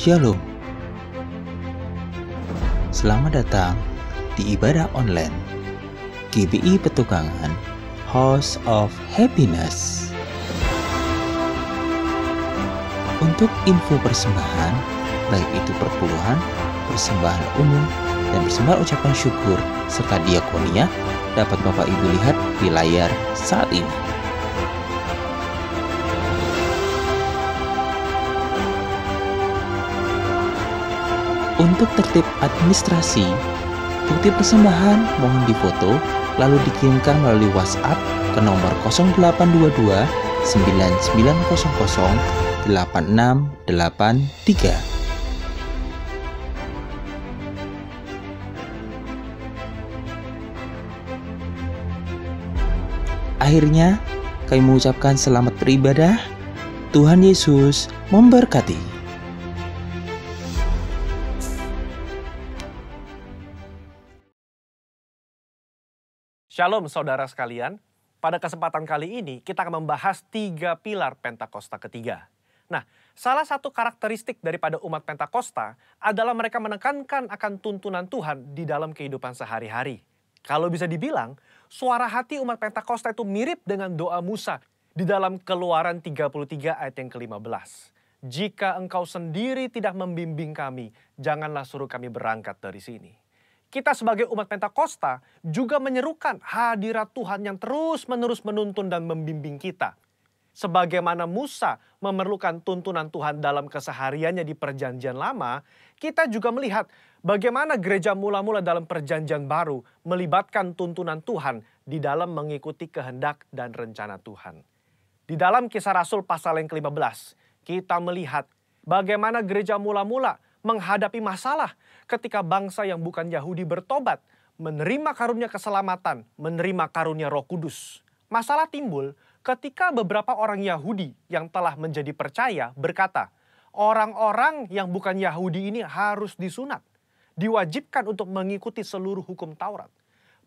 Shalom. Selamat datang di ibadah online GBI Petukangan House of Happiness. Untuk info persembahan, baik itu perpuluhan, persembahan umum, dan persembahan ucapan syukur serta diakonia, dapat Bapak Ibu lihat di layar saat ini. Untuk tertib administrasi, bukti persembahan mohon difoto lalu dikirimkan melalui WhatsApp ke nomor 0822 9900 8683. Akhirnya, kami mengucapkan selamat beribadah. Tuhan Yesus memberkati. Shalom saudara sekalian, pada kesempatan kali ini kita akan membahas 3 pilar Pentakosta ketiga. Nah, salah satu karakteristik daripada umat Pentakosta adalah mereka menekankan akan tuntunan Tuhan di dalam kehidupan sehari-hari. Kalau bisa dibilang, suara hati umat Pentakosta itu mirip dengan doa Musa di dalam Keluaran 33 ayat yang ke-15. Jika engkau sendiri tidak membimbing kami, janganlah suruh kami berangkat dari sini. Kita sebagai umat Pentakosta juga menyerukan hadirat Tuhan yang terus-menerus menuntun dan membimbing kita. Sebagaimana Musa memerlukan tuntunan Tuhan dalam kesehariannya di Perjanjian Lama, kita juga melihat bagaimana gereja mula-mula dalam Perjanjian Baru melibatkan tuntunan Tuhan di dalam mengikuti kehendak dan rencana Tuhan. Di dalam Kisah Rasul pasal yang ke-15, kita melihat bagaimana gereja mula-mula menghadapi masalah ketika bangsa yang bukan Yahudi bertobat, menerima karunia keselamatan, menerima karunia Roh Kudus. Masalah timbul ketika beberapa orang Yahudi yang telah menjadi percaya berkata, orang-orang yang bukan Yahudi ini harus disunat, diwajibkan untuk mengikuti seluruh hukum Taurat.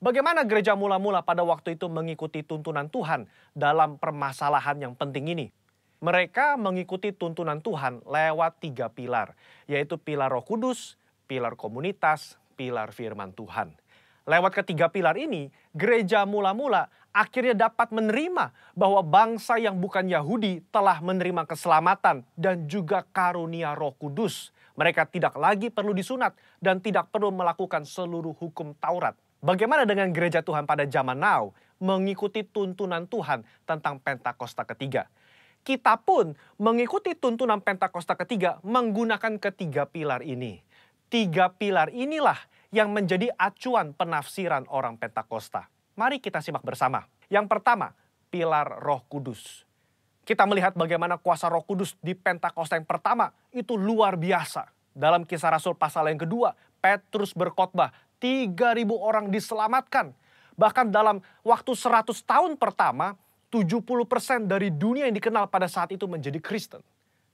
Bagaimana gereja mula-mula pada waktu itu mengikuti tuntunan Tuhan dalam permasalahan yang penting ini? Mereka mengikuti tuntunan Tuhan lewat 3 pilar, yaitu pilar Roh Kudus, pilar komunitas, pilar firman Tuhan. Lewat ketiga pilar ini, gereja mula-mula akhirnya dapat menerima bahwa bangsa yang bukan Yahudi telah menerima keselamatan dan juga karunia Roh Kudus. Mereka tidak lagi perlu disunat dan tidak perlu melakukan seluruh hukum Taurat. Bagaimana dengan gereja Tuhan pada zaman now mengikuti tuntunan Tuhan tentang Pentakosta ketiga? Kita pun mengikuti tuntunan Pentakosta ketiga menggunakan ketiga pilar ini. 3 pilar inilah yang menjadi acuan penafsiran orang Pentakosta. Mari kita simak bersama. Yang pertama, pilar Roh Kudus. Kita melihat bagaimana kuasa Roh Kudus di Pentakosta yang pertama itu luar biasa. Dalam Kisah Rasul pasal yang kedua, Petrus berkhotbah, 3.000 orang diselamatkan. Bahkan dalam waktu 100 tahun pertama, 70% dari dunia yang dikenal pada saat itu menjadi Kristen.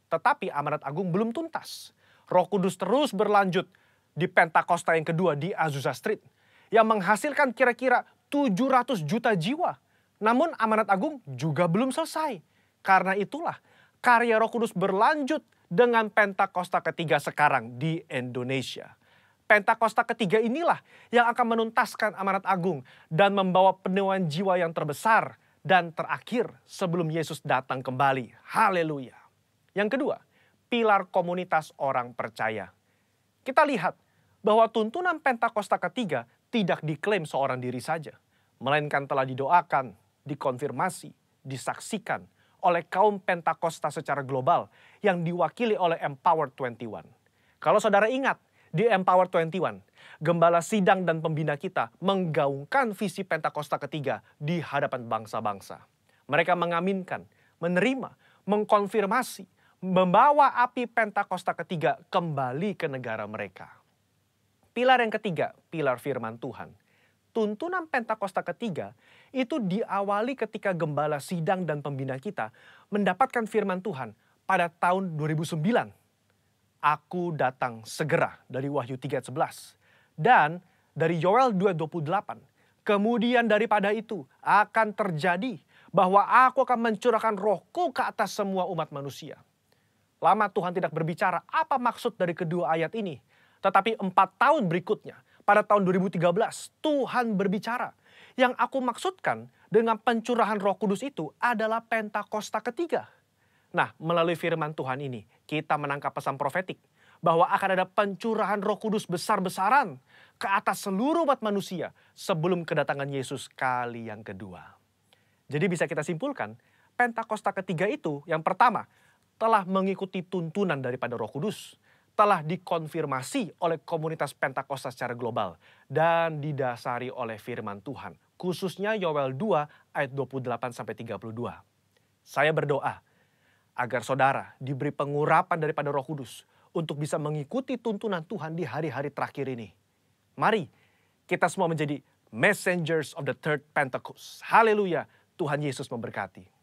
Tetapi amanat agung belum tuntas. Roh Kudus terus berlanjut di Pentakosta yang kedua di Azusa Street, yang menghasilkan kira-kira 700 juta jiwa. Namun amanat agung juga belum selesai. Karena itulah karya Roh Kudus berlanjut dengan Pentakosta ketiga sekarang di Indonesia. Pentakosta ketiga inilah yang akan menuntaskan amanat agung dan membawa penuaian jiwa yang terbesar dan terakhir sebelum Yesus datang kembali. Haleluya. Yang kedua, pilar komunitas orang percaya. Kita lihat bahwa tuntunan Pentakosta ketiga tidak diklaim seorang diri saja, melainkan telah didoakan, dikonfirmasi, disaksikan oleh kaum Pentakosta secara global yang diwakili oleh Empower 21. Kalau saudara ingat, di Empower 21, gembala sidang dan pembina kita menggaungkan visi Pentakosta ketiga di hadapan bangsa-bangsa. Mereka mengaminkan, menerima, mengkonfirmasi, membawa api Pentakosta ketiga kembali ke negara mereka. Pilar yang ketiga, pilar firman Tuhan. Tuntunan Pentakosta ketiga itu diawali ketika gembala sidang dan pembina kita mendapatkan firman Tuhan pada tahun 2009. Aku datang segera dari Wahyu 3:11 dan dari Yoel 2:28. Kemudian daripada itu akan terjadi bahwa aku akan mencurahkan rohku ke atas semua umat manusia. lama Tuhan tidak berbicara apa maksud dari kedua ayat ini. Tetapi 4 tahun berikutnya, pada tahun 2013, Tuhan berbicara. Yang aku maksudkan dengan pencurahan Roh Kudus itu adalah Pentakosta ketiga. Nah, melalui firman Tuhan ini, kita menangkap pesan profetik bahwa akan ada pencurahan Roh Kudus besar-besaran ke atas seluruh umat manusia sebelum kedatangan Yesus kali yang kedua. Jadi bisa kita simpulkan, Pentakosta ketiga itu yang pertama, telah mengikuti tuntunan daripada Roh Kudus, telah dikonfirmasi oleh komunitas Pentakosta secara global, dan didasari oleh firman Tuhan, khususnya Yoel 2 ayat 28-32. Saya berdoa agar saudara diberi pengurapan daripada Roh Kudus untuk bisa mengikuti tuntunan Tuhan di hari-hari terakhir ini. Mari kita semua menjadi messengers of the third Pentecost. Haleluya, Tuhan Yesus memberkati.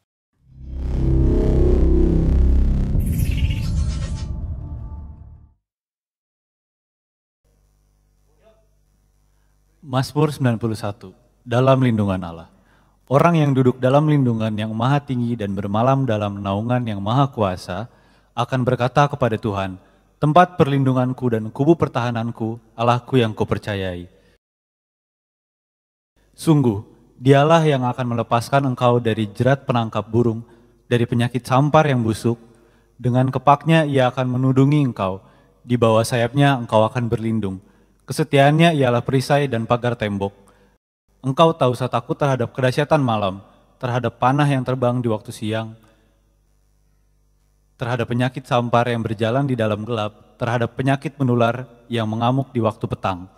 Mazmur 91, dalam lindungan Allah. Orang yang duduk dalam lindungan yang maha tinggi dan bermalam dalam naungan yang maha kuasa akan berkata kepada Tuhan, tempat perlindunganku dan kubu pertahananku, Allahku yang kupercayai. Sungguh, dialah yang akan melepaskan engkau dari jerat penangkap burung, dari penyakit sampar yang busuk. Dengan kepaknya ia akan menudungi engkau, di bawah sayapnya engkau akan berlindung. Kesetiaannya ialah perisai dan pagar tembok. Engkau tak usah takut terhadap kedahsyatan malam, terhadap panah yang terbang di waktu siang, terhadap penyakit sampar yang berjalan di dalam gelap, terhadap penyakit menular yang mengamuk di waktu petang.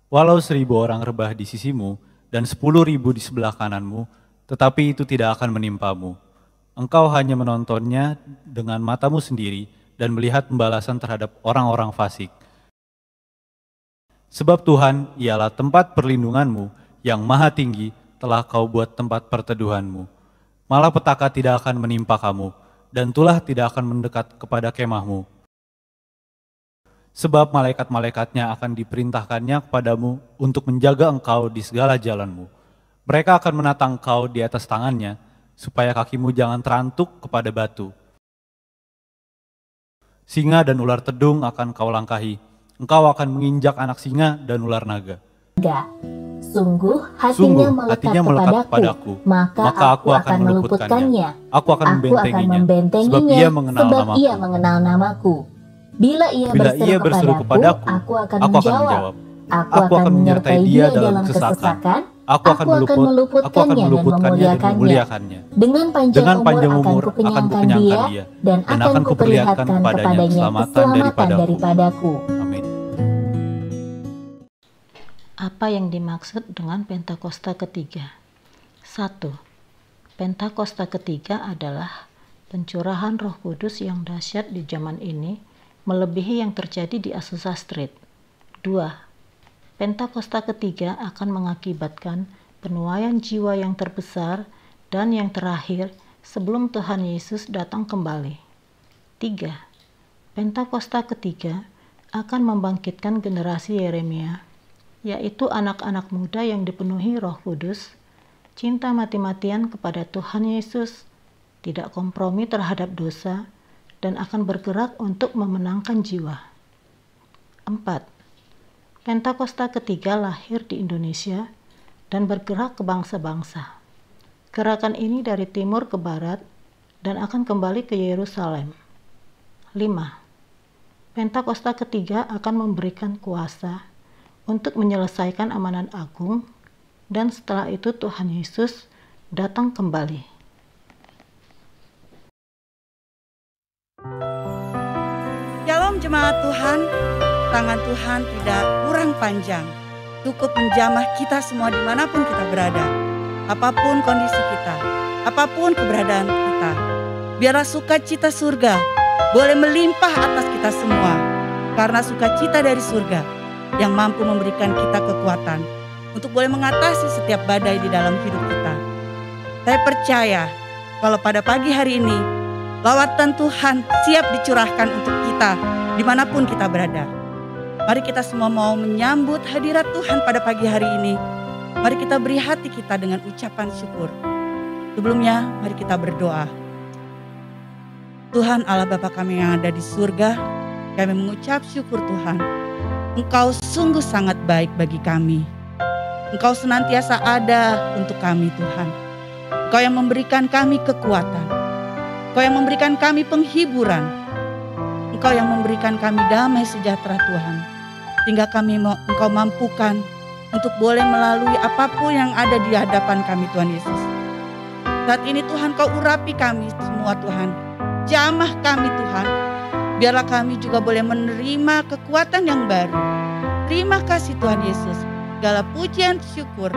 Walau 1.000 orang rebah di sisimu dan 10.000 di sebelah kananmu, tetapi itu tidak akan menimpamu. Engkau hanya menontonnya dengan matamu sendiri dan melihat pembalasan terhadap orang-orang fasik. Sebab Tuhan ialah tempat perlindunganmu yang maha tinggi telah kau buat tempat perteduhanmu. Malapetaka tidak akan menimpa kamu, dan tulah tidak akan mendekat kepada kemahmu. Sebab malaikat-malaikatnya akan diperintahkannya kepadamu untuk menjaga engkau di segala jalanmu. Mereka akan menatang engkau di atas tangannya, supaya kakimu jangan terantuk kepada batu. Singa dan ular tedung akan kau langkahi. Engkau akan menginjak anak singa dan ular naga. Sungguh hatinya melekat kepadaku, maka aku akan meluputkannya. Aku akan membentenginya, sebab ia mengenal namaku. Bila ia berseru kepadaku, aku akan menjawab. Aku akan menyertai dia dalam kesesakan. Aku akan meluputkannya dan memuliakannya. Dengan panjang umur akan kukenyangkan dia, dan akan kuperlihatkan kepadanya keselamatan daripadaku. Amin. Apa yang dimaksud dengan Pentakosta ketiga? 1. Pentakosta ketiga adalah pencurahan Roh Kudus yang dahsyat di zaman ini, melebihi yang terjadi di Azusa Street. 2. Pentakosta ketiga akan mengakibatkan penuaian jiwa yang terbesar dan yang terakhir sebelum Tuhan Yesus datang kembali. 3. Pentakosta ketiga akan membangkitkan generasi Yeremia, yaitu anak-anak muda yang dipenuhi Roh Kudus, cinta mati-matian kepada Tuhan Yesus, tidak kompromi terhadap dosa, dan akan bergerak untuk memenangkan jiwa. 4. Pentakosta ketiga lahir di Indonesia dan bergerak ke bangsa-bangsa. Gerakan ini dari timur ke barat dan akan kembali ke Yerusalem. 5. Pentakosta ketiga akan memberikan kuasa untuk menyelesaikan amanat agung, dan setelah itu Tuhan Yesus datang kembali. Shalom jemaat Tuhan. Tangan Tuhan tidak kurang panjang, cukup menjamah kita semua dimanapun kita berada. Apapun kondisi kita, apapun keberadaan kita, biarlah sukacita surga boleh melimpah atas kita semua. Karena sukacita dari surga yang mampu memberikan kita kekuatan untuk boleh mengatasi setiap badai di dalam hidup kita. Saya percaya kalau pada pagi hari ini, lawatan Tuhan siap dicurahkan untuk kita dimanapun kita berada. Mari kita semua mau menyambut hadirat Tuhan pada pagi hari ini. Mari kita beri hati kita dengan ucapan syukur. Sebelumnya, mari kita berdoa. Tuhan Allah Bapa kami yang ada di surga, kami mengucap syukur Tuhan. Engkau sungguh sangat baik bagi kami. Engkau senantiasa ada untuk kami Tuhan. Engkau yang memberikan kami kekuatan. Engkau yang memberikan kami penghiburan. Engkau yang memberikan kami damai sejahtera Tuhan. Sehingga Engkau mampukan untuk boleh melalui apapun yang ada di hadapan kami Tuhan Yesus. Saat ini Tuhan Kau urapi kami semua Tuhan. Jamah kami Tuhan. Biarlah kami juga boleh menerima kekuatan yang baru. Terima kasih Tuhan Yesus. Segala pujian syukur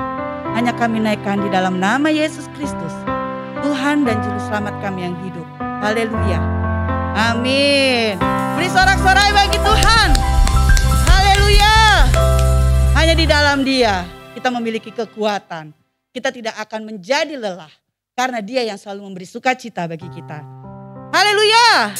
hanya kami naikkan di dalam nama Yesus Kristus, Tuhan dan Juru Selamat kami yang hidup. Haleluya. Amin. Beri sorak-sorai bagi Tuhan. Haleluya. Hanya di dalam Dia kita memiliki kekuatan. Kita tidak akan menjadi lelah karena Dia yang selalu memberi sukacita bagi kita. Haleluya.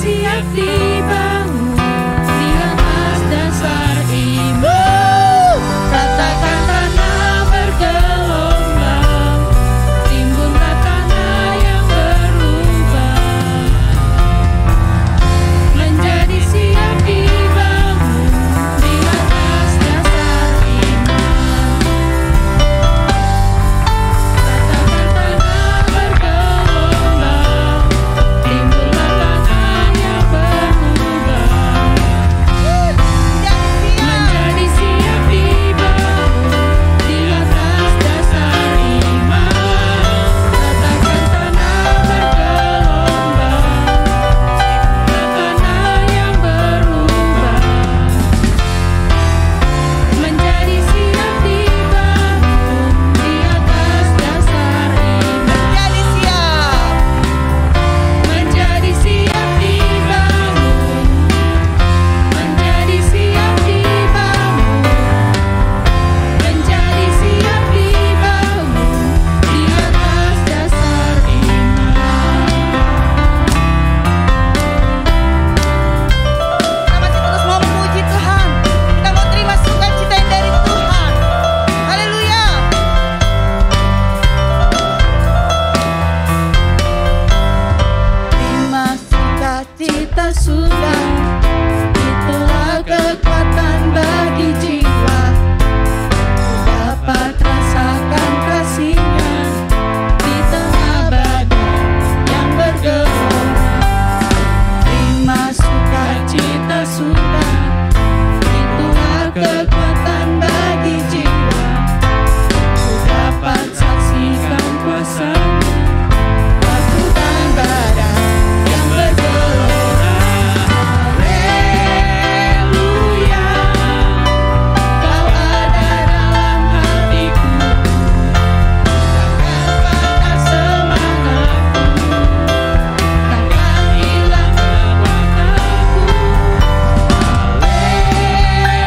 siap dibangun di sukacita sudah, itulah kekuatan bagi jiwa. Ku dapat rasakan kasih-Nya di tengah badai yang bergelora. Terima sukacita sudah, itulah kekuatan bagi jiwa. Ku dapat saksikan kuasa-Nya lakukan badai yang bergelora. Haleluya, Kau ada dalam hatiku, takkan patah semangatku, takkan hilang kekuatanku.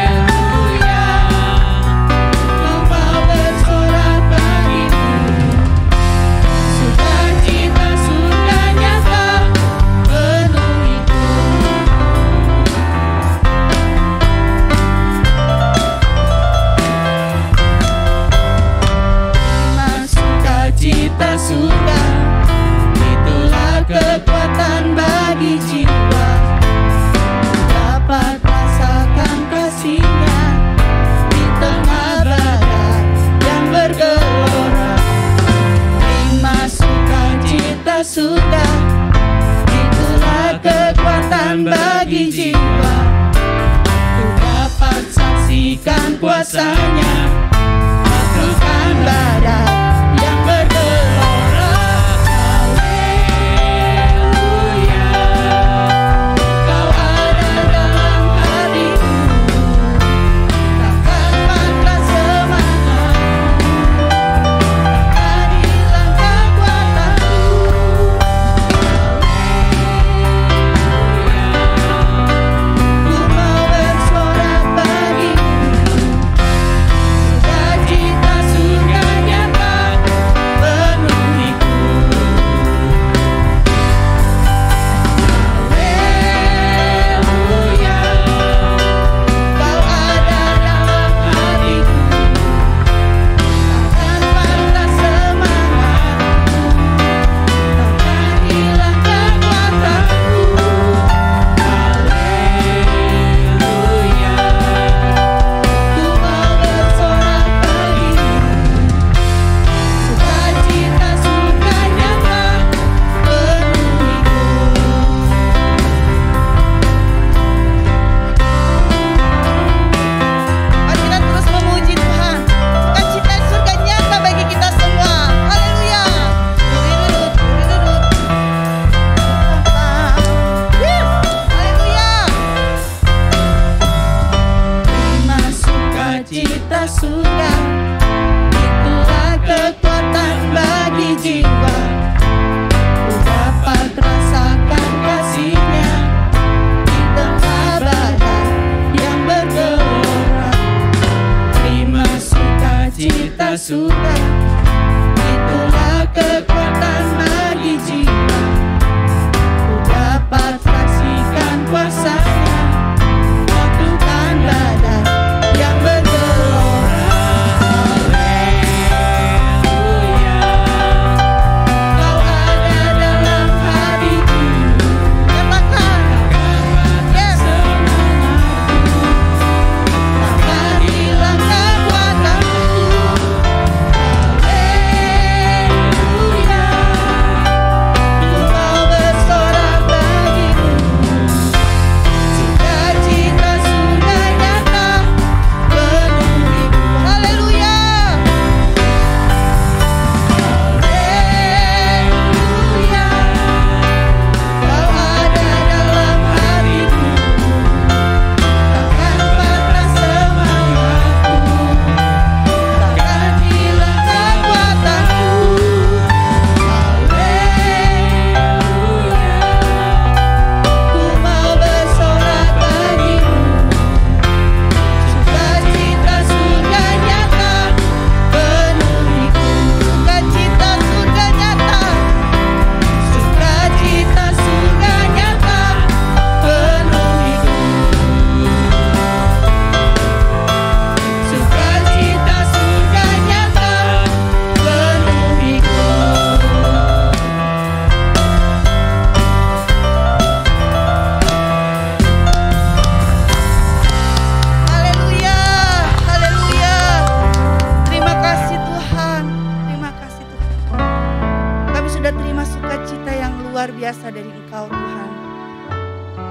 Haleluya, Kau mau bersorak bagiku, sukacita sudah nyata penuhiku. Terima sukacita sudah, itulah kekuatan bagi jiwa. Dapat rasakan kasih-Nya di tengah badai yang bergelora. Terima sukacita sudah, itulah kekuatan bagi jiwa. Ku dapat saksikan kuasa-Nya lakukan badai yang bergelora. Haleluya, Kau ada dalam hatiku, takkan patah semangatku, takkan hilang kekuatanku. Haleluya, Ku mau bersorak bagimu, sukacita sudah nyata penuhiku. Haleluya, Kau ada dalam hatiku, takkan patah semangatku, takkan hilang kekuatanku. Haleluya, Ku mau bersorak bagimu, sukacita sudah nyata penuhiku. Mari kita terus memuji Tuhan. Sukacita surga nyata bagi kita semua. Haleluya. Haleluya. Terima sukacita sudah, itulah kekuatan bagi jiwa. Ku dapat rasakan kasih-Nya di tengah badai yang bergelora. Terima sukacita sudah, itulah kekuatan bagi jiwa. Ku dapat saksikan kuasa-Nya lakukan badai yang bergelora. Haleluya, Kau ada dalam hatiku, katakan yes, takkan hilang kekuatanku.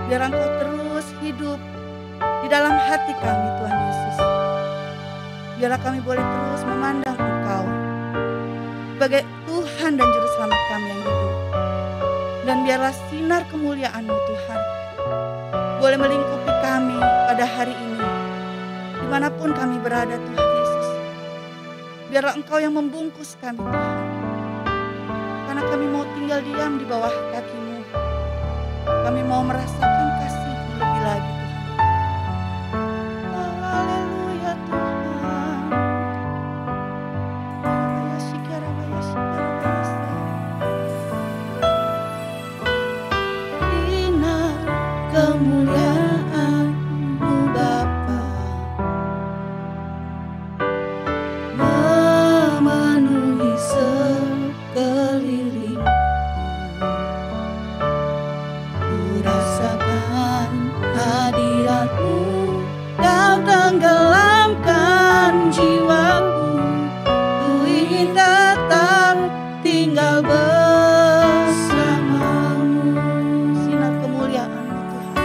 Biar Engkau terus hidup di dalam hati kami Tuhan Yesus. Biarlah kami boleh terus memandang Engkau sebagai Tuhan dan Juru Selamat kami yang hidup. Dan biarlah sinar kemuliaan-Mu Tuhan boleh melingkupi kami pada hari ini, dimanapun kami berada Tuhan Yesus. Biarlah Engkau yang membungkus kami Tuhan, karena kami mau tinggal diam di bawah kaki-Mu. Kami mau merasakan kasih-Mu lebih lagi Tuhan. Haleluya Tuhan. Sinar kemuliaan-Mu Bapa memenuhi sekelilingku. Ku rasakan hadirat-Mu yang tenggelamkan jiwaku. Ku ingin datang tinggal bersama-Mu. Sinar kemuliaan-Mu Tuhan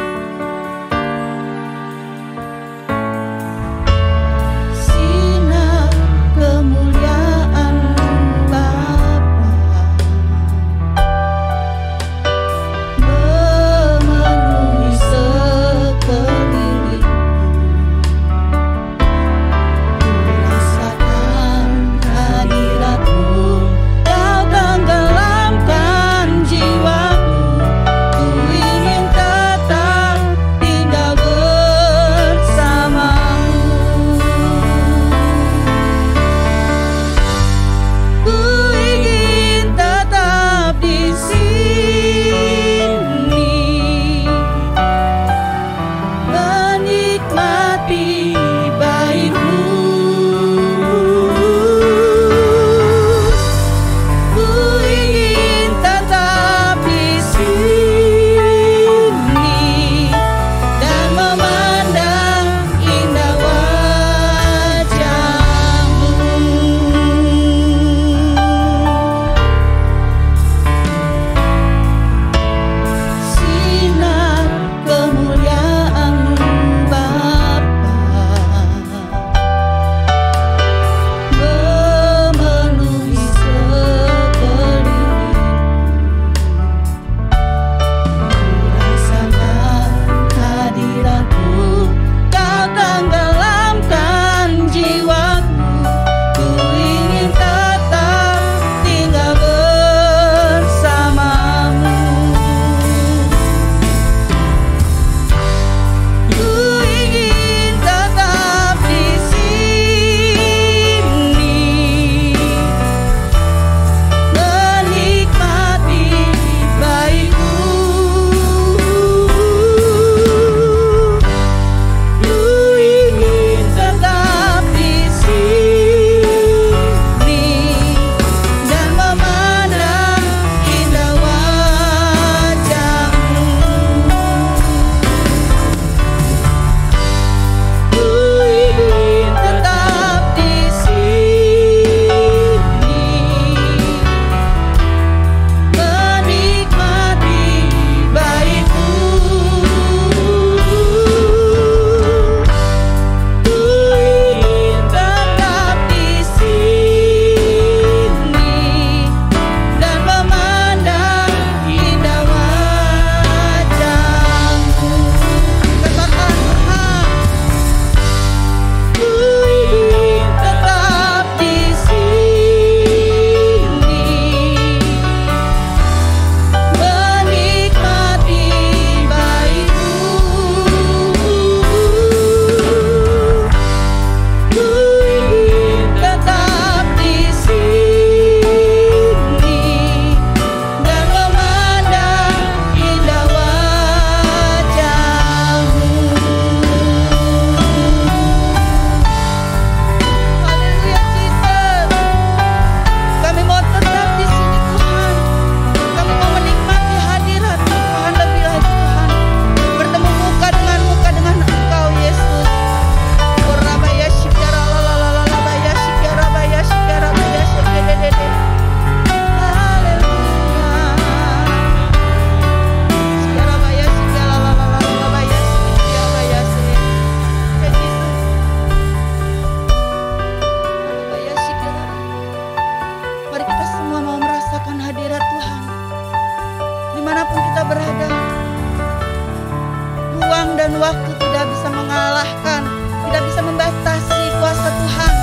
dan waktu tidak bisa mengalahkan, tidak bisa membatasi kuasa Tuhan.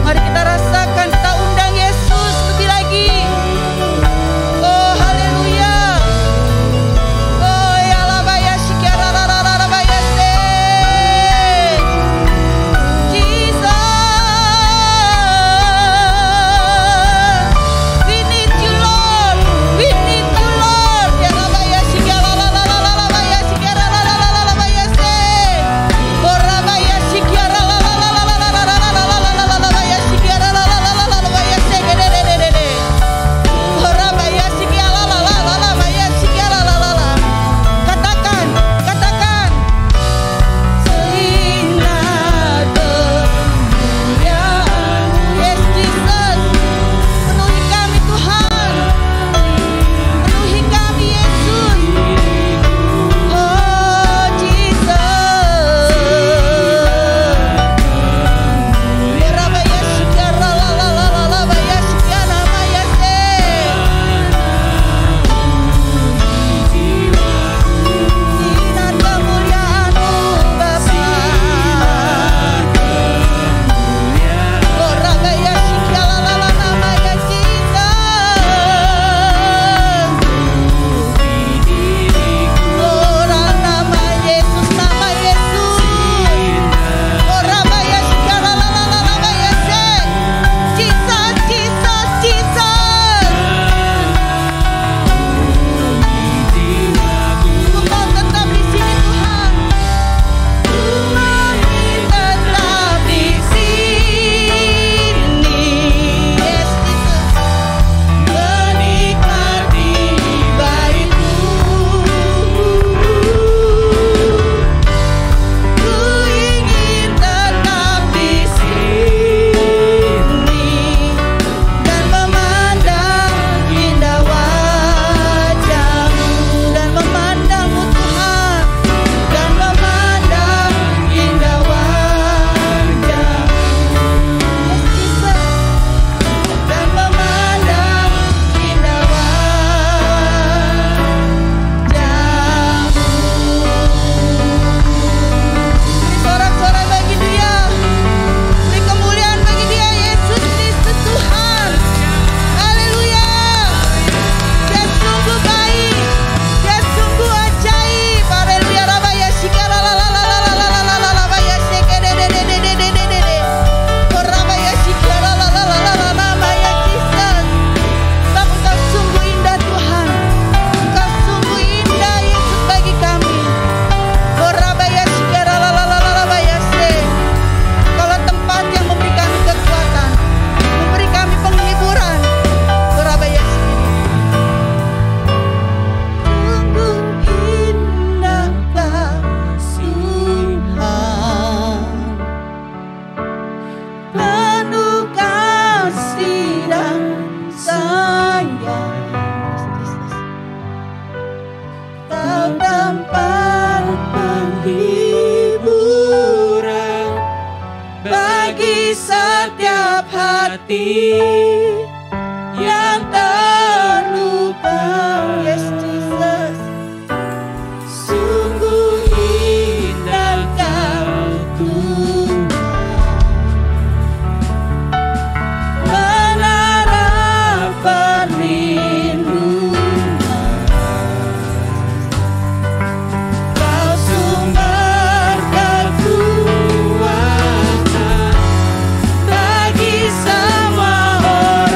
Mari kita rasakan, kita undang Yesus lebih lagi. Oh haleluya. Oh ya labaya shikara labaya se. Jesus, we need you Lord, we need you Lord. Ya labaya shikara labaya shikara labaya se. Oh labaya shikara labaya shikara labaya se. Oh labaya shikara labaya shikara. Katakan, katakan. Sinar kemuliaan, yes Jesus. Penuhi kami Tuhan, penuhi kami Yesus. Oh Jesus. Rabaya shikara labaya shikara maya se. Sinar kemuliaan-Mu Bapa. Oh rabaya shikara maya Jesus. Oh nama Yesus, nama Yesus. Oh rabaya shikara maya se. Jesus, Jesus, Jesus. Engkau tetap di sini Tuhan. Tuhan tetap di sini. Yes Jesus. Menikmati baik-Mu. Ku ingin tetap di sini dan memandang indah wajah-Mu, dan memandang-Mu Tuhan, dan memandang indah wajah-Mu. Yes Jesus, dan memandang indah wajah-Mu. Beri sorak-sorai bagi Dia, beri kemuliaan bagi Dia, Yesus Kristus Tuhan. Haleluya. Dia sungguh baik, Dia sungguh ajaib. Haleluya. Rabaya shikara labaya shikere. Oh rabaya shikara labaya Jesus. Sebab Engkau sungguh indah Tuhan, Engkau sungguh indah Yesus bagi kami. Oh rabaya shikara labaya se. Kalau tempat yang memberi kami kekuatan, memberi kami penghiburan. Oh rabaya shikara. Sungguh indahkah Tuhan, penuh kasih dan sayang. Kau tempat penghiburan bagi setiap hati yang terluka. Yes Jesus. Sungguh indah Kau Tuhan, menara perlindungan. Kau sumber kekuatan bagi semua orang.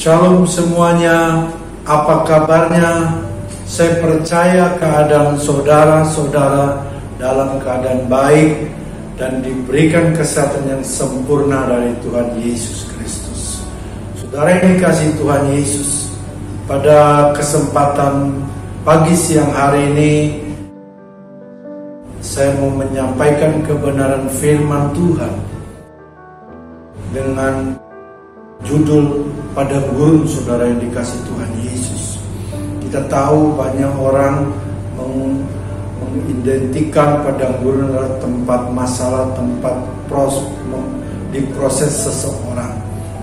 Shalom semuanya, apa kabarnya? Saya percaya keadaan saudara-saudara dalam keadaan baik dan diberikan kesehatan yang sempurna dari Tuhan Yesus Kristus. Saudara yang dikasihi Tuhan Yesus, pada kesempatan pagi siang hari ini saya mau menyampaikan kebenaran firman Tuhan dengan judul Padang Gurun. Saudara yang dikasihi Tuhan Yesus, kita tahu banyak orang mengidentikan padang gurun adalah tempat masalah, tempat diproses seseorang.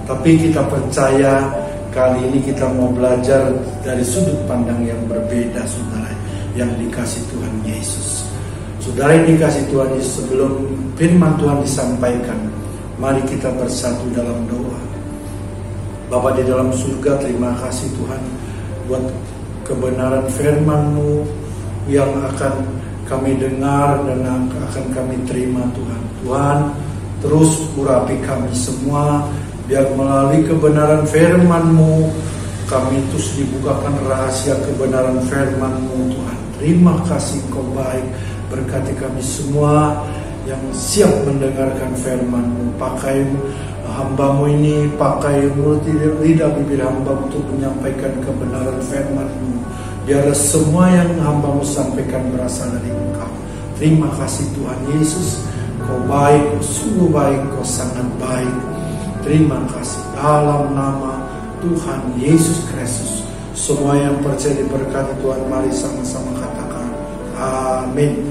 Tapi kita percaya kali ini kita mau belajar dari sudut pandang yang berbeda, saudara yang dikasihi Tuhan Yesus. Saudara yang dikasihi Tuhan Yesus, sebelum firman Tuhan disampaikan, mari kita bersatu dalam doa. Bapa di dalam surga, terima kasih Tuhan buat kebenaran firman-Mu yang akan kami dengar dan akan kami terima Tuhan. Tuhan, terus urapi kami semua, biar melalui kebenaran firman-Mu kami terus dibukakan rahasia kebenaran firman-Mu Tuhan. Terima kasih Kau baik, berkati kami semua yang siap mendengarkan firman-Mu. Pakai hamba-Mu ini, pakai mulut lidah bibir hamba untuk menyampaikan kebenaran firman-Mu. Biarlah semua yang hamba-Mu sampaikan berasal dari Engkau. Terima kasih Tuhan Yesus, Kau baik, Kau sungguh baik, Kau sangat baik. Terima kasih dalam nama Tuhan Yesus Kristus. Semua yang percaya diberkati Tuhan, mari sama-sama katakan amin.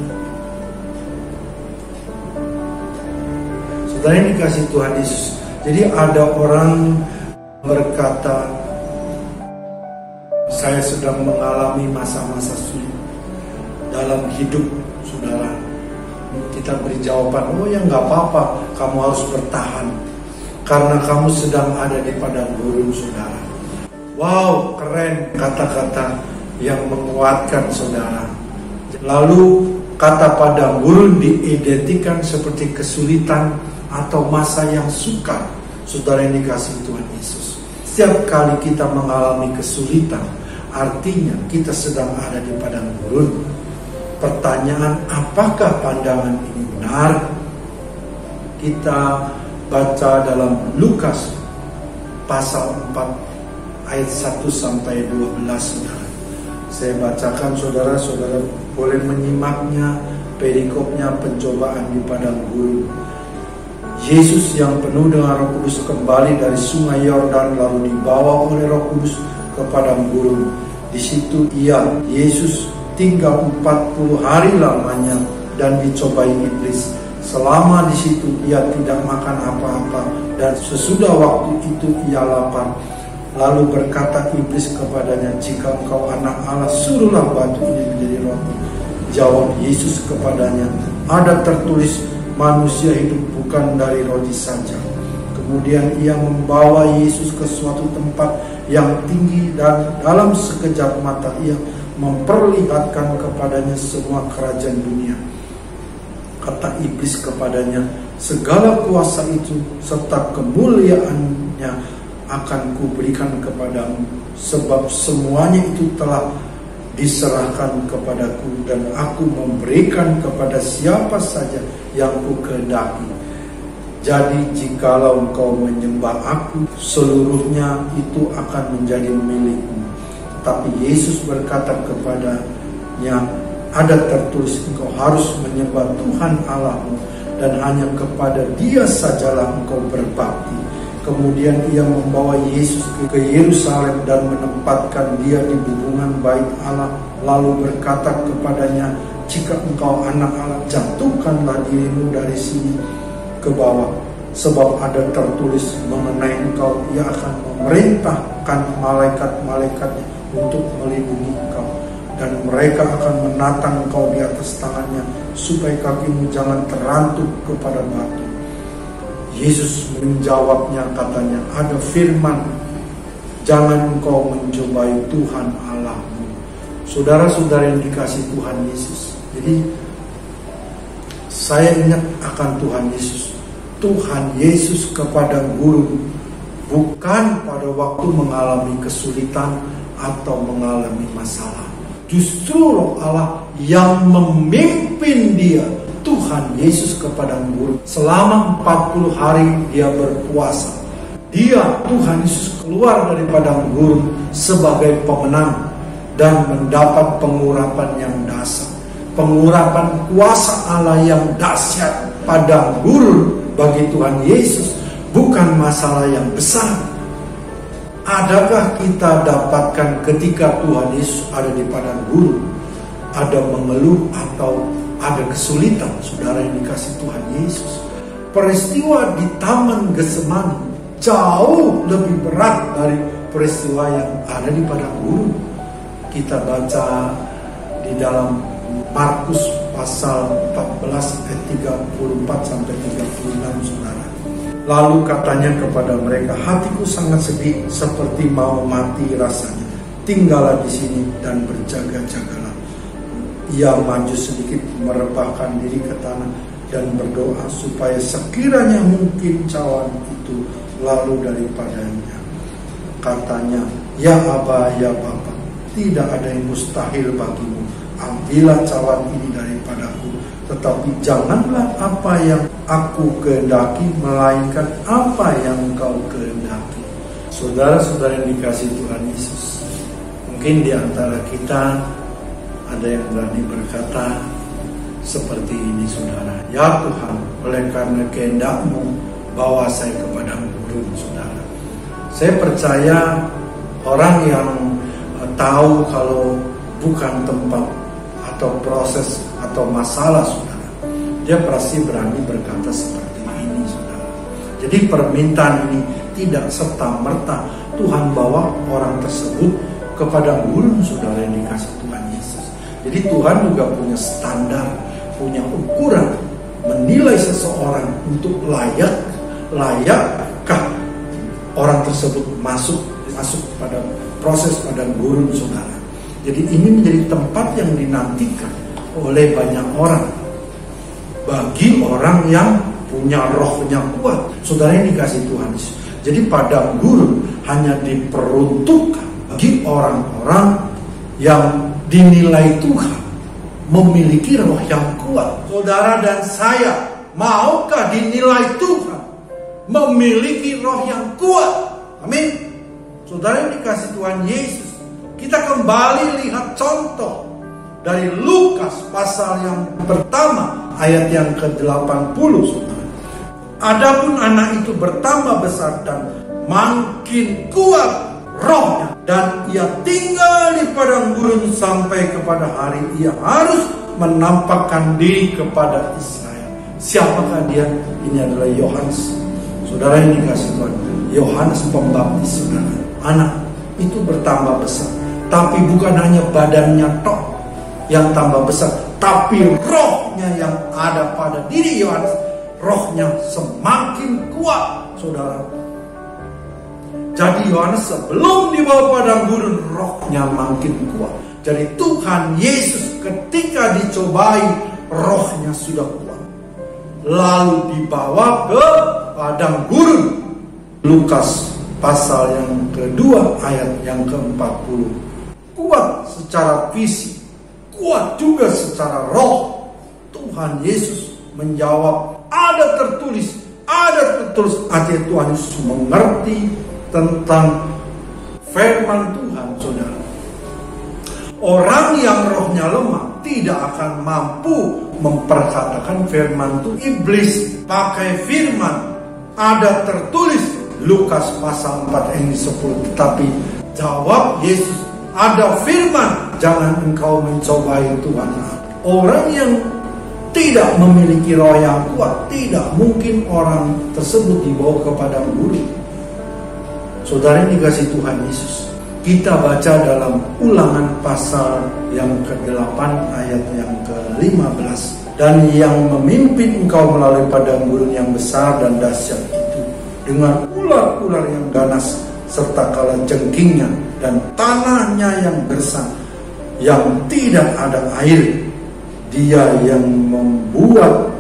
Saudara yang dikasihi Tuhan Yesus, jadi ada orang berkata, saya sedang mengalami masa-masa sulit dalam hidup, saudara. Kita beri jawaban, oh ya nggak apa-apa, kamu harus bertahan karena kamu sedang ada di padang gurun, saudara. Wow, keren kata-kata yang menguatkan, saudara. Lalu kata padang gurun diidentikan seperti kesulitan atau masa yang sukar. Saudara yang dikasihi Tuhan Yesus, setiap kali kita mengalami kesulitan, artinya kita sedang ada di padang gurun. Pertanyaan, apakah pandangan ini benar? Kita baca dalam Lukas pasal 4 ayat 1 sampai 12, saudara. Saya bacakan, saudara-saudara boleh menyimaknya, perikopnya pencobaan di padang gurun. Yesus yang penuh dengan Roh Kudus kembali dari sungai Yordan, lalu dibawa oleh Roh Kudus ke padang gurun. Di situ Yesus tinggal 40 hari lamanya dan dicobai iblis. Selama di situ ia tidak makan apa-apa, dan sesudah waktu itu ia lapar. Lalu berkata iblis kepadanya, jika engkau anak Allah, suruhlah batu ini menjadi roti. Jawab Yesus kepadanya, ada tertulis, manusia hidup bukan dari roti saja. Kemudian ia membawa Yesus ke suatu tempat yang tinggi, dan dalam sekejap mata ia memperlihatkan kepadanya semua kerajaan dunia. Kata iblis kepadanya, segala kuasa itu serta kemuliaannya akan kuberikan kepadamu, sebab semuanya itu telah diserahkan kepadaku, dan aku memberikan kepada siapa saja yang kukehendaki. Jadi jikalau engkau menyembah aku, seluruhnya itu akan menjadi milikmu. Tapi Yesus berkata kepadanya, ada tertulis, engkau harus menyembah Tuhan Allahmu, dan hanya kepada Dia sajalah engkau berbakti. Kemudian ia membawa Yesus ke Yerusalem dan menempatkan dia di hubungan bait Allah, lalu berkata kepadanya, jika engkau anak Allah, jatuhkanlah dirimu dari sini ke bawah, sebab ada tertulis mengenai engkau, ia akan memerintahkan malaikat-malaikatnya untuk melindungi engkau, dan mereka akan menatang engkau di atas tangannya, supaya kakimu jangan terantuk kepada batu. Yesus menjawabnya, katanya, ada firman, jangan engkau mencobai Tuhan Allahmu. Saudara-saudara yang dikasihi Tuhan Yesus, jadi saya ingat akan Tuhan Yesus. Tuhan Yesus kepada guru bukan pada waktu mengalami kesulitan atau mengalami masalah. Justru Roh Allah yang memimpin dia, Tuhan Yesus, ke padang gurun. Selama 40 hari dia berpuasa. Dia, Tuhan Yesus, keluar dari padang gurun sebagai pemenang dan mendapat pengurapan yang dahsyat. Pengurapan kuasa Allah yang dahsyat. Padang gurun bagi Tuhan Yesus bukan masalah yang besar. Adakah kita dapatkan ketika Tuhan Yesus ada di padang gurun, ada mengeluh atau ada kesulitan? Saudara yang dikasihi Tuhan Yesus, peristiwa di Taman Getsemani jauh lebih berat dari peristiwa yang ada di padang gurun. Kita baca di dalam Markus pasal 14 ayat 34 sampai 36, saudara. Lalu katanya kepada mereka, hatiku sangat sedih seperti mau mati rasanya. Tinggallah di sini dan berjaga-jagalah. Ia maju sedikit, merebahkan diri ke tanah dan berdoa supaya sekiranya mungkin cawan itu lalu daripadanya. Katanya, ya Aba, ya Bapa, tidak ada yang mustahil bagimu. Ambillah cawan ini daripadaku, tetapi janganlah apa yang aku kehendaki, melainkan apa yang engkau kehendaki. Saudara-saudara yang dikasihi Tuhan Yesus, mungkin di antara kita ada yang berani berkata seperti ini, saudara. Ya Tuhan, oleh karena kehendak-Mu, bawa saya ke padang gurun, saudara. Saya percaya orang yang tahu kalau bukan tempat atau proses atau masalah, saudara, dia pasti berani berkata seperti ini, saudara. Jadi permintaan ini tidak serta-merta Tuhan bawa orang tersebut ke padang gurun, saudara yang dikasihi Tuhan Yesus. Jadi Tuhan juga punya standar, punya ukuran menilai seseorang untuk layakkah orang tersebut masuk pada proses padang gurun, saudara. Jadi ini menjadi tempat yang dinantikan oleh banyak orang, bagi orang yang punya rohnya kuat, saudara yang dikasihi Tuhan Yesus. Jadi padang gurun hanya diperuntukkan bagi orang-orang yang dinilai Tuhan memiliki roh yang kuat. Saudara dan saya, maukah dinilai Tuhan memiliki roh yang kuat? Amin. Saudara yang dikasihi Tuhan Yesus, kita kembali lihat contoh dari Lukas pasal yang pertama ayat yang ke-80, saudara. Adapun anak itu bertambah besar dan makin kuat rohnya, dan ia tinggal di padang gurun sampai kepada hari ia harus menampakkan diri kepada Israel. Siapakah dia? Ini adalah Yohanes. Saudara yang dikasihi Tuhan, Yohanes Pembaptis, saudara. Anak itu bertambah besar, tapi bukan hanya badannya tok yang tambah besar, tapi rohnya yang ada pada diri Yohanes, rohnya semakin kuat, saudara. Jadi Yohanes sebelum dibawa padang gurun, rohnya makin kuat. Jadi Tuhan Yesus ketika dicobai, rohnya sudah kuat, lalu dibawa ke padang gurun. Lukas pasal yang kedua ayat yang ke-40. Kuat secara fisik, kuat juga secara roh. Tuhan Yesus menjawab, ada tertulis. Artinya Tuhan Yesus mengerti tentang firman Tuhan, saudara. Orang yang rohnya lemah tidak akan mampu memperkatakan firman Tuhan. Iblis pakai firman, ada tertulis, Lukas pasal 4 ayat 10. Tetapi jawab Yesus, ada firman, jangan engkau mencobai Tuhan. Orang yang tidak memiliki roh yang kuat, tidak mungkin orang tersebut dibawa ke padang gurun. Saudara yang dikasihi Tuhan Yesus, kita baca dalam Ulangan pasal yang ke-8 ayat yang ke-15. Dan yang memimpin engkau melalui padang gurun yang besar dan dahsyat itu, dengan ular-ular yang ganas serta kalajengkingnya dan tanahnya yang gersang, yang tidak ada air. Dia yang membuat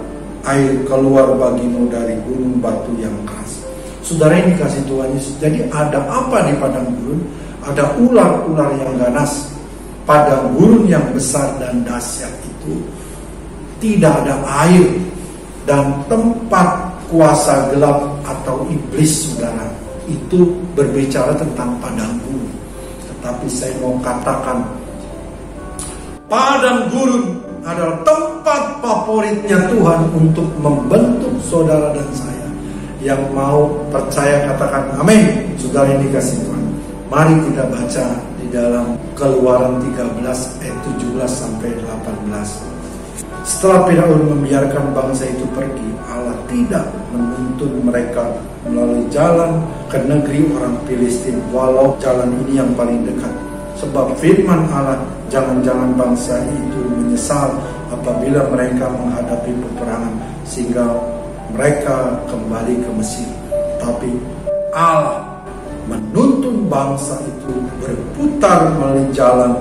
air keluar bagimu dari gunung batu yang keras. Saudara ini kasih Tuhan Yesus. Jadi ada apa di padang gurun? Ada ular-ular yang ganas. Padang gurun yang besar dan dahsyat itu tidak ada air dan tempat kuasa gelap atau iblis, saudara. Itu berbicara tentang padang gurun. Tetapi saya mau katakan, padang gurun adalah tempat favoritnya Tuhan untuk membentuk saudara dan saya. Yang mau percaya katakan amin. Saudara ini kasih Tuhan. Mari kita baca di dalam Keluaran 13 ayat 17 sampai 18. Setelah Firaun membiarkan bangsa itu pergi, Allah tidak menuntun mereka melalui jalan ke negeri orang Filistin, walau jalan ini yang paling dekat. Sebab firman Allah, jangan-jangan bangsa itu menyesal apabila mereka menghadapi peperangan, sehingga mereka kembali ke Mesir. Tapi Allah menuntun bangsa itu berputar melalui jalan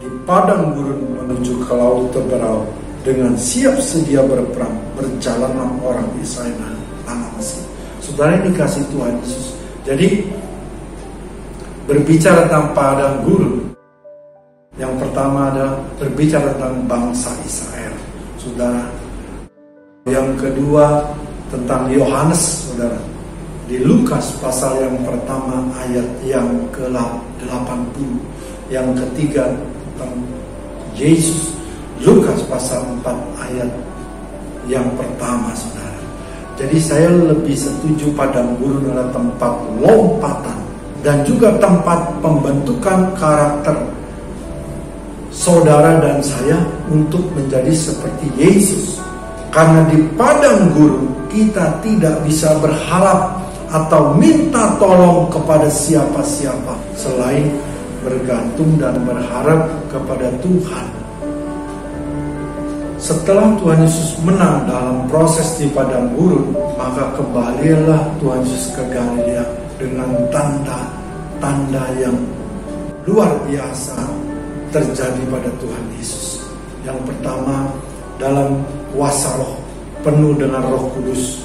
di padang gurun menuju ke laut Teberau. Dengan siap sedia berperang, berjalanlah orang Israel dari tanah Mesir. Saudara ini kasih Tuhan Yesus. Jadi berbicara tentang padang gurun, yang pertama adalah berbicara tentang bangsa Israel, saudara. Yang kedua tentang Yohanes, saudara. Di Lukas pasal yang pertama ayat yang ke-80. Yang ketiga tentang Yesus, Lukas pasal 4 ayat yang pertama, saudara. Jadi saya lebih setuju padang gurun adalah tempat lompatan dan juga tempat pembentukan karakter saudara dan saya untuk menjadi seperti Yesus. Karena di padang gurun kita tidak bisa berharap atau minta tolong kepada siapa-siapa selain bergantung dan berharap kepada Tuhan. Setelah Tuhan Yesus menang dalam proses di padang gurun, maka kembalilah Tuhan Yesus ke Galilea dengan tanda-tanda yang luar biasa terjadi pada Tuhan Yesus. Yang pertama, dalam kuasa roh, penuh dengan Roh Kudus.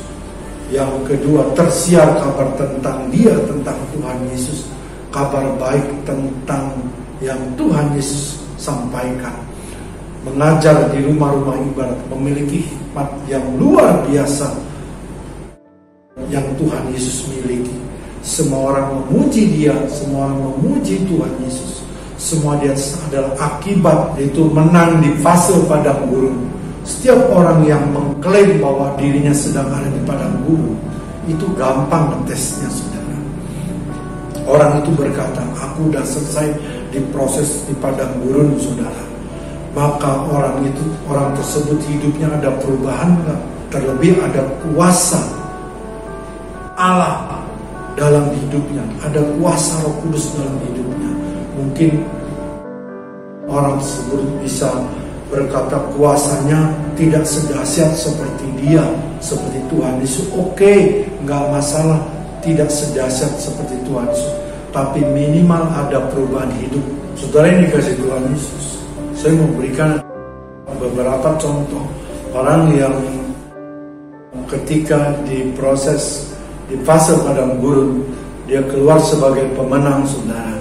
Yang kedua, tersiar kabar tentang dia, tentang Tuhan Yesus. Kabar baik tentang yang Tuhan Yesus sampaikan. Mengajar di rumah-rumah ibadat, memiliki hikmat yang luar biasa yang Tuhan Yesus miliki. Semua orang memuji dia, semua orang memuji Tuhan Yesus. Semua dia adalah akibat itu menang di fase padang gurun. Setiap orang yang mengklaim bahwa dirinya sedang ada di padang gurun, itu gampang ngetesnya, saudara. Orang itu berkata, aku udah selesai di proses di padang gurun, saudara. Maka orang tersebut hidupnya ada perubahan enggak? Terlebih ada kuasa Allah dalam hidupnya, ada kuasa Roh Kudus dalam hidupnya. Mungkin orang tersebut bisa berkata kuasanya tidak sedahsyat seperti dia, seperti Tuhan Yesus. Oke, nggak masalah tidak sedahsyat seperti Tuhan Yesus, tapi minimal ada perubahan hidup. Saudara ini dikasih Tuhan Yesus. Saya mau berikan beberapa contoh orang yang ketika di proses di fase padang gurun dia keluar sebagai pemenang, saudara.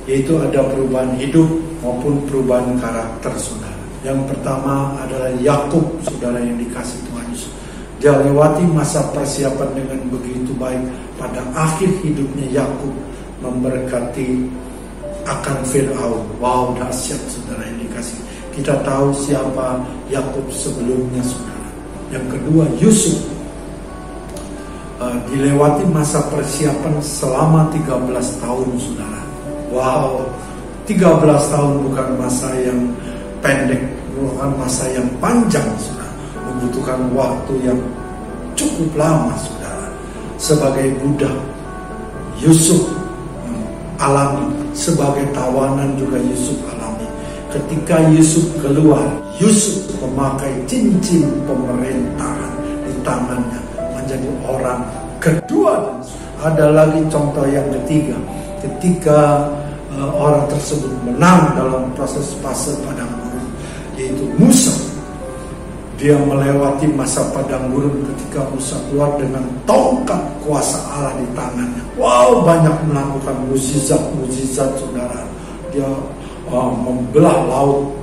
Yaitu ada perubahan hidup maupun perubahan karakter, saudara. Yang pertama adalah Yakub, saudara yang dikasih Tuhan Yesus. Dia lewati masa persiapan dengan begitu baik. Pada akhir hidupnya Yakub memberkati akan Firaun. Wow, dahsyat, saudara yang dikasih. Kita tahu siapa Yakub sebelumnya, saudara. Yang kedua, Yusuf. Dilewati masa persiapan selama 13 tahun, saudara. Wow, 13 tahun bukan masa yang pendek, bukan masa yang panjang, saudara. Membutuhkan waktu yang cukup lama, saudara. Sebagai budak, Yusuf alami. Sebagai tawanan juga Yusuf alami. Ketika Yusuf keluar, Yusuf memakai cincin pemerintahan di tangannya, menjadi orang kedua. Ada lagi contoh yang ketiga, ketika orang tersebut menang dalam proses fase padang gurun, yaitu Musa. Dia melewati masa padang gurun ketika Musa keluar dengan tongkat kuasa Allah di tangannya. Wow, banyak melakukan mukjizat saudara. Dia membelah laut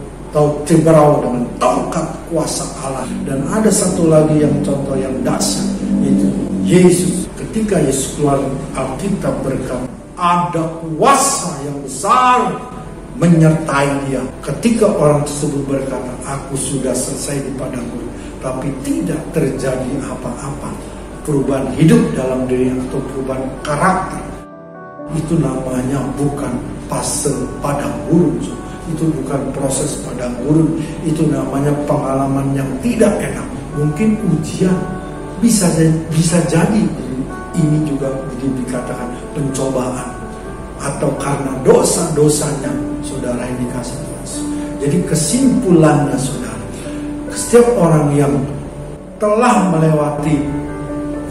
Teberau dengan tongkat kuasa Allah. Dan ada satu lagi yang contoh yang dahsyat, itu Yesus. Ketika Yesus keluar, Alkitab berkata ada kuasa yang besar menyertai dia. Ketika orang tersebut berkata, aku sudah selesai di padang gurun, tapi tidak terjadi apa-apa, perubahan hidup dalam diri atau perubahan karakter, itu namanya bukan fase padang gurun. Itu bukan proses padang gurun, itu namanya pengalaman yang tidak enak. Mungkin ujian, bisa jadi ini juga dikatakan pencobaan, atau karena dosa-dosanya saudara yang dikasih Tuhan. Jadi kesimpulannya saudara, setiap orang yang telah melewati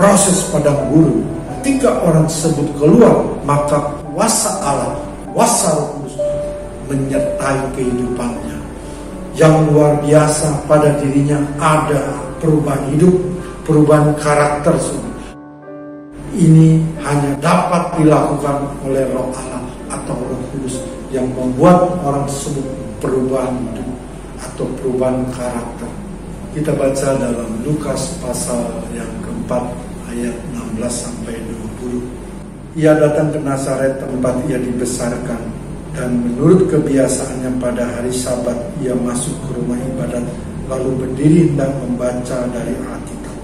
proses padang gurun, ketika orang tersebut keluar, maka kuasa Allah, kuasa Roh Kudus menyertai kehidupannya. Yang luar biasa pada dirinya ada perubahan hidup, perubahan karakter. Ini hanya dapat dilakukan oleh Roh Allah atau Roh Kudus yang membuat orang tersebut perubahan hidup atau perubahan karakter. Kita baca dalam Lukas pasal yang keempat ayat 16 sampai 20. Ia datang ke Nazaret tempat ia dibesarkan, dan menurut kebiasaannya pada hari Sabat ia masuk ke rumah ibadat lalu berdiri hendak membaca dari Alkitab.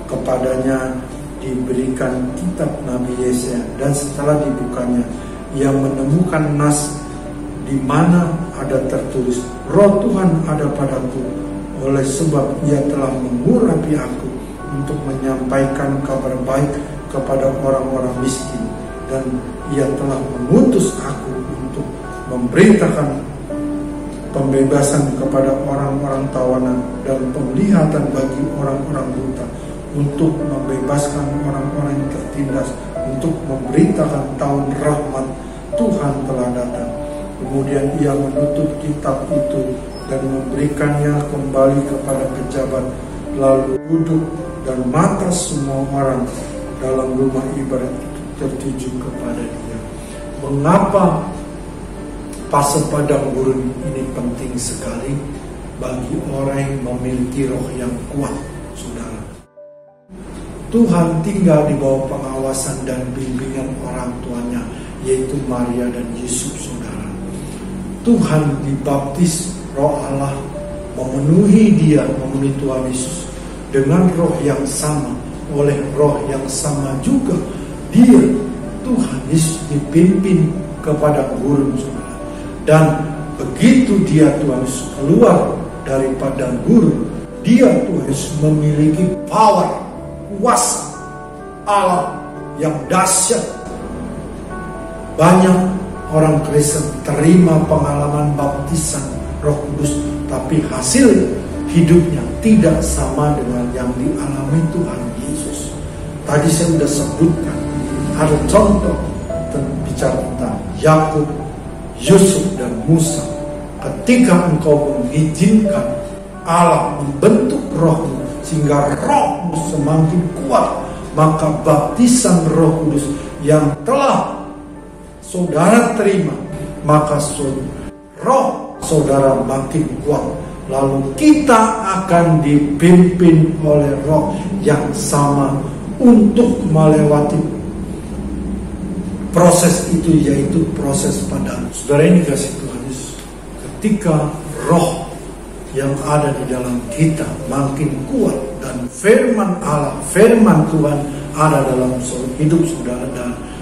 Kepadanya diberikan kitab Nabi Yesaya, dan setelah dibukanya ia menemukan nas di mana ada tertulis, Roh Tuhan ada padaku, oleh sebab ia telah mengurapi aku untuk menyampaikan kabar baik kepada orang-orang miskin, dan ia telah mengutus aku untuk memberitakan pembebasan kepada orang-orang tawanan dan penglihatan bagi orang-orang buta, untuk membebaskan orang-orang yang tertindas, untuk memberitakan tahun rahmat Tuhan telah datang. Kemudian ia menutup kitab itu dan memberikannya kembali kepada pejabat, lalu duduk, dan mata semua orang dalam rumah ibadat itu tertuju kepada dia. Mengapa fase padang gurun ini penting sekali bagi orang yang memiliki roh yang kuat, saudara? Tuhan tinggal di bawah pengawasan dan bimbingan orang tuanya, yaitu Maria dan Yusuf, saudara. Tuhan dibaptis Roh Allah memenuhi dia, memenuhi Tuhan Yesus dengan roh yang sama, oleh roh yang sama juga dia, Tuhan Yesus, dipimpin kepada gurun, saudara. Dan begitu dia, Tuhan Yesus, keluar dari padang gurun, dia, Tuhan Yesus, memiliki power, kuasa Allah yang dahsyat. Banyak orang Kristen terima pengalaman baptisan Roh Kudus, tapi hasil hidupnya tidak sama dengan yang dialami Tuhan Yesus. Tadi saya sudah sebutkan, ada contoh bicara tentang Yakub, Yusuf, dan Musa. Ketika engkau mengizinkan Allah membentuk rohmu sehingga rohmu semakin kuat, maka baptisan Roh Kudus yang telah saudara terima, maka roh saudara makin kuat. Lalu kita akan dipimpin oleh roh yang sama untuk melewati proses itu, yaitu proses padang. Saudara ini kasih Tuhan Yesus, ketika roh yang ada di dalam kita makin kuat, dan firman Allah, firman Tuhan ada dalam hidup saudara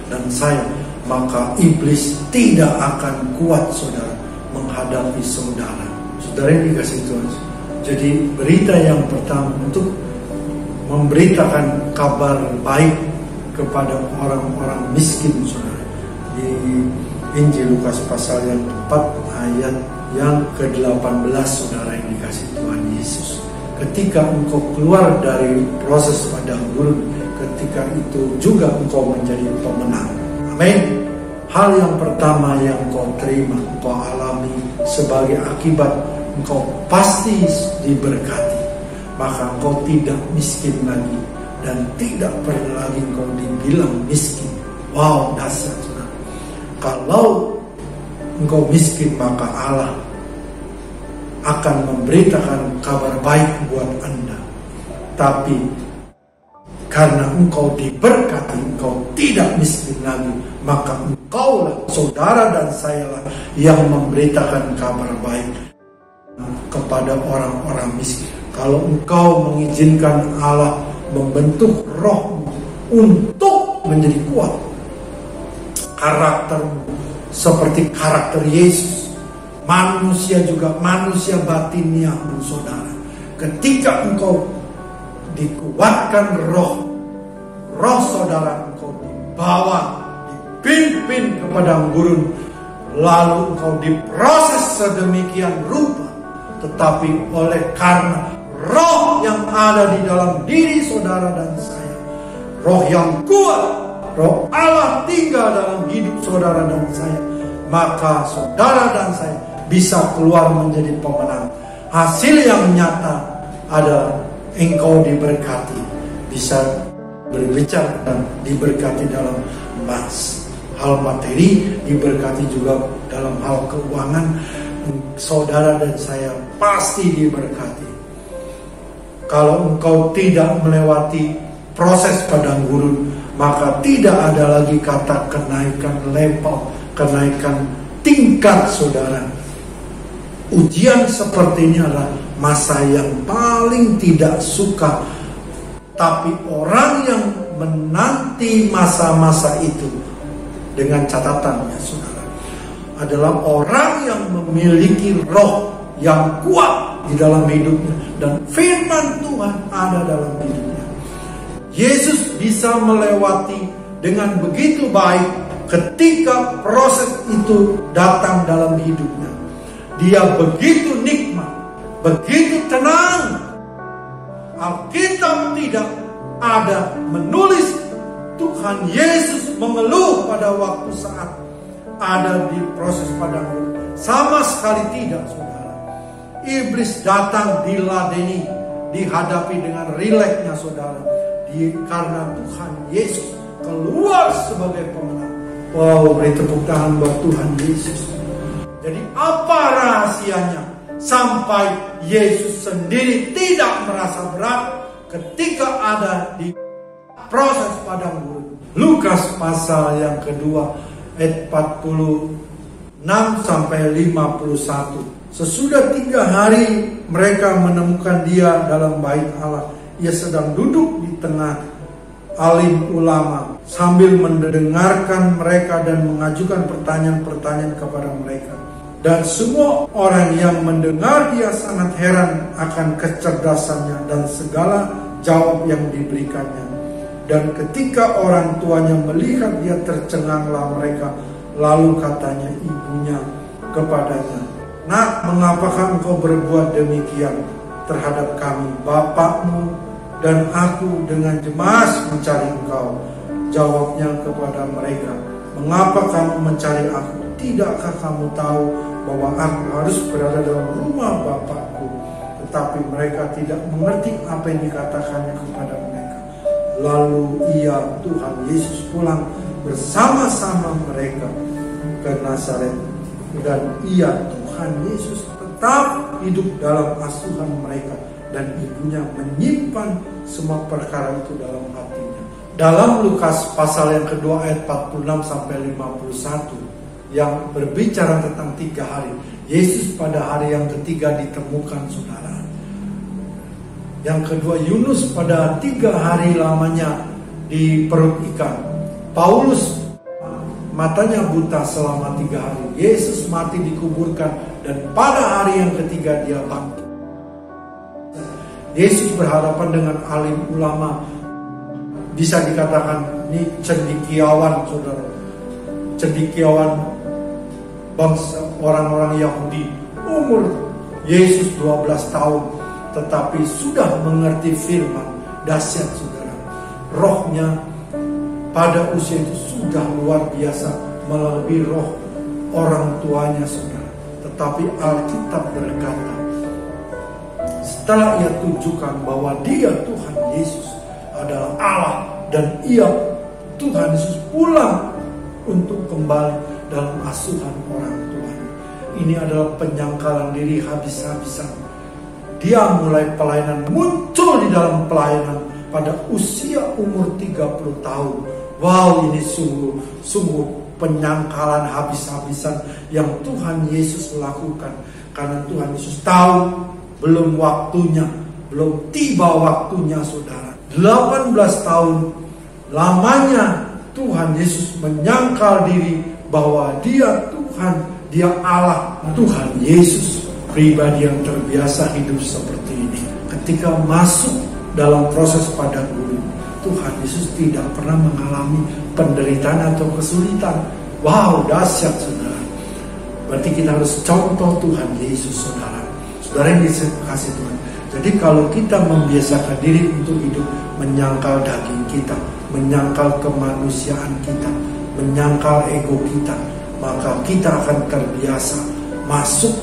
dan saya, maka iblis tidak akan kuat, saudara, menghadapi saudara. Saudara ini dikasih Tuhan. Jadi berita yang pertama untuk memberitakan kabar baik kepada orang-orang miskin, saudara. Di Injil Lukas pasal yang 4 ayat yang ke-18, saudara yang dikasih Tuhan Yesus. Ketika engkau keluar dari proses padang gurun, ketika itu juga engkau menjadi pemenang. Amin. Hal yang pertama yang engkau terima, engkau alami sebagai akibat, engkau pasti diberkati. maka engkau tidak miskin lagi dan tidak perlu lagi engkau dibilang miskin. Wow, dahsyat saudara. Kalau engkau miskin, maka Allah akan memberitakan kabar baik buat Anda. Tapi karena engkau diberkati, engkau tidak miskin lagi, maka engkaulah, saudara dan sayalah yang memberitakan kabar baik kepada orang-orang miskin. Kalau engkau mengizinkan Allah membentuk rohmu untuk menjadi kuat, karaktermu seperti karakter Yesus, manusia juga manusia batinnya, saudara. Ketika engkau dikuatkan roh saudara, engkau dibawa, dipimpin ke padang gurun, lalu engkau diproses sedemikian rupa, tetapi oleh karena roh yang ada di dalam diri saudara dan saya, roh yang kuat, roh Allah tinggal dalam hidup saudara dan saya, maka saudara dan saya bisa keluar menjadi pemenang. Hasil yang nyata adalah engkau diberkati, bisa berbicara dan diberkati dalam hal materi, diberkati juga dalam hal keuangan. Saudara dan saya pasti diberkati. Kalau engkau tidak melewati proses padang gurun, maka tidak ada lagi kata kenaikan level, kenaikan tingkat, saudara. Ujian seperti ini adalah masa yang paling tidak suka. Tapi orang yang menanti masa-masa itu dengan catatannya, saudara, adalah orang yang memiliki roh yang kuat di dalam hidupnya dan firman Tuhan ada dalam hidupnya. Yesus bisa melewati dengan begitu baik ketika proses itu datang dalam hidupnya. Dia begitu nikmat, begitu tenang. Alkitab tidak ada menulis Tuhan Yesus mengeluh pada waktu saat ada di proses padang gurun. Sama sekali tidak, saudara. Iblis datang diladeni, dihadapi dengan rileksnya, saudara. Karena Tuhan Yesus keluar sebagai pemenang. Wow, beri tepuk tangan buat Tuhan Yesus. Jadi apa rahasianya sampai Yesus sendiri tidak merasa berat ketika ada di proses padang gurun? Lukas pasal yang kedua ayat 46 sampai 51. Sesudah 3 hari mereka menemukan dia dalam bait Allah. Ia sedang duduk di tengah alim ulama sambil mendengarkan mereka dan mengajukan pertanyaan-pertanyaan kepada mereka. Dan semua orang yang mendengar dia sangat heran akan kecerdasannya dan segala jawab yang diberikannya. Dan ketika orang tuanya melihat dia, tercenganglah mereka. Lalu katanya ibunya kepadanya, "Nak, mengapakah engkau berbuat demikian terhadap kami? Bapakmu dan aku dengan jemas mencari engkau." Jawabnya kepada mereka, "Mengapa kamu mencari aku? Tidakkah kamu tahu bahwa aku harus berada dalam rumah Bapakku?" Tetapi mereka tidak mengerti apa yang dikatakannya kepada mereka. Lalu ia, Tuhan Yesus, pulang bersama-sama mereka ke Nazaret. Dan ia, Tuhan Yesus, tetap hidup dalam asuhan mereka. Dan ibunya menyimpan semua perkara itu dalam hatinya. Dalam Lukas pasal yang kedua ayat 46 sampai 51 yang berbicara tentang 3 hari. Yesus pada hari yang ketiga ditemukan, saudara. Yang kedua, Yunus pada 3 hari lamanya di perut ikan. Paulus matanya buta selama 3 hari. Yesus mati dikuburkan dan pada hari yang ketiga dia bangkit. Yesus berhadapan dengan alim ulama, bisa dikatakan ini cendekiawan, saudara. Cendekiawan bangsa orang-orang Yahudi. Umur Yesus 12 tahun, tetapi sudah mengerti firman. Dahsyat, saudara. Rohnya pada usia itu sudah luar biasa, melebihi roh orang tuanya, saudara. Tetapi Alkitab berkata, setelah ia tunjukkan bahwa dia Tuhan Yesus adalah Allah dan ia Tuhan Yesus pulang untuk kembali dalam asuhan orang tuanya. Ini adalah penyangkalan diri habis-habisan. Dia mulai pelayanan, muncul di dalam pelayanan pada usia umur 30 tahun. Wow, ini sungguh penyangkalan habis-habisan yang Tuhan Yesus lakukan. Karena Tuhan Yesus tahu belum waktunya, belum tiba waktunya saudara. 18 tahun lamanya Tuhan Yesus menyangkal diri bahwa dia Tuhan, dia Allah. Tuhan Yesus pribadi yang terbiasa hidup seperti ini. Ketika masuk dalam proses padang gurun, Tuhan Yesus tidak pernah mengalami penderitaan atau kesulitan. Wow, dahsyat saudara. Berarti kita harus contoh Tuhan Yesus saudara. Saudara yang dikasih Tuhan. Jadi kalau kita membiasakan diri untuk hidup menyangkal daging kita, menyangkal kemanusiaan kita, menyangkal ego kita, maka kita akan terbiasa masuk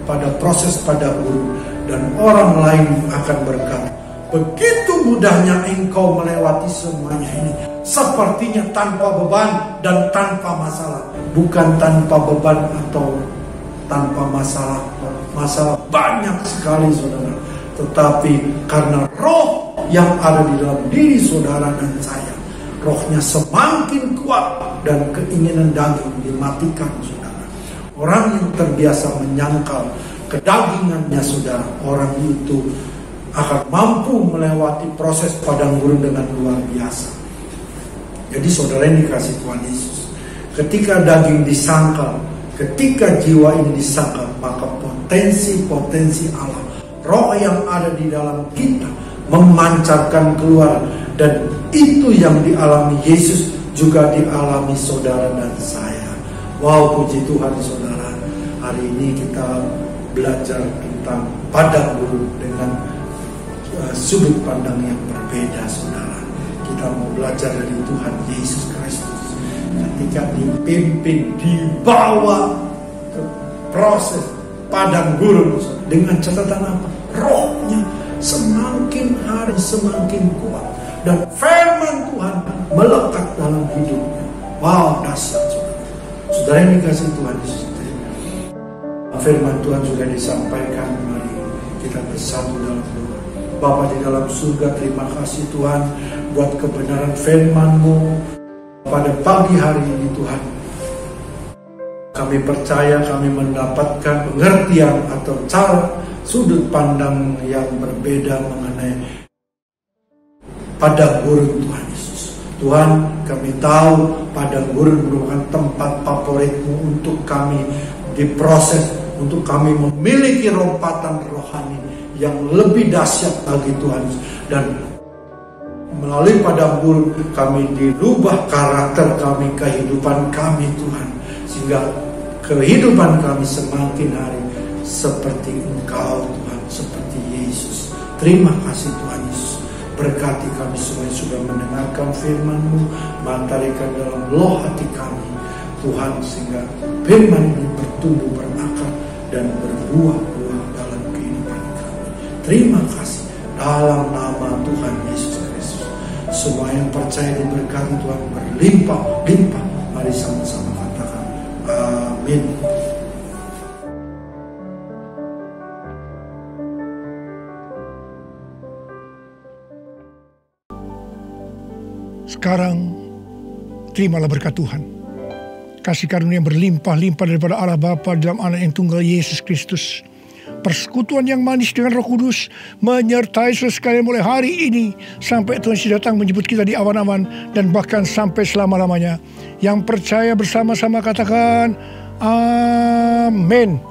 pada proses padang gurun dan orang lain akan berkata, begitu mudahnya engkau melewati semuanya ini, sepertinya tanpa beban dan tanpa masalah. Bukan tanpa beban atau tanpa masalah, masalah banyak sekali saudara. Tetapi karena roh yang ada di dalam diri saudara dan saya, rohnya semakin kuat dan keinginan daging dimatikan saudara. Orang yang terbiasa menyangkal kedagingannya saudara, orang itu akan mampu melewati proses padang gurun dengan luar biasa. Jadi saudara yang dikasih Tuhan Yesus, ketika daging disangkal, ketika jiwa ini disangkal, maka potensi Allah, roh yang ada di dalam kita memancarkan keluar. Dan itu yang dialami Yesus juga dialami saudara dan saya. Wow, puji Tuhan saudara. Hari ini kita belajar tentang padang gurun dengan sudut pandang yang berbeda saudara. Kita mau belajar dari Tuhan Yesus Kristus. Ketika dipimpin, dibawa ke proses padang gurun dengan catatan apa? Rohnya semakin hari semakin kuat dan firman Tuhan melekat dalam hidupnya. Wow, dahsyat saudara. Saudara yang dikasih Tuhan Yesus, firman Tuhan juga disampaikan. Mari kita bersatu dalam doa. Bapa di dalam surga, terima kasih Tuhan buat kebenaran firman-Mu pada pagi hari ini Tuhan. Kami percaya kami mendapatkan pengertian atau cara sudut pandang yang berbeda mengenai padang gurun Tuhan Yesus. Tuhan, kami tahu padang gurun merupakan tempat favorit-Mu untuk kami diproses, untuk kami memiliki lompatan rohani yang lebih dahsyat bagi Tuhan. Dan melalui padang gurun kami dirubah karakter kami, kehidupan kami Tuhan, sehingga kehidupan kami semakin hari seperti Engkau Tuhan, seperti Yesus. Terima kasih Tuhan Yesus. Berkati kami semua yang sudah mendengarkan firman-Mu, mantarikan dalam loh hati kami Tuhan, sehingga firman ini bertumbuh, berakar dan berbuah-buah dalam kehidupan kami. Terima kasih dalam nama Tuhan Yesus Kristus. Semua yang percaya diberkati Tuhan berlimpah-limpah. Mari sama-sama katakan amin. Sekarang terimalah berkat Tuhan, kasih karunia yang berlimpah-limpah daripada Allah Bapa dalam Anak yang tunggal Yesus Kristus, persekutuan yang manis dengan Roh Kudus menyertai saudara sekalian mulai hari ini sampai Tuhan Yesus datang menjemput kita di awan-awan dan bahkan sampai selama-lamanya. Yang percaya bersama-sama katakan amin.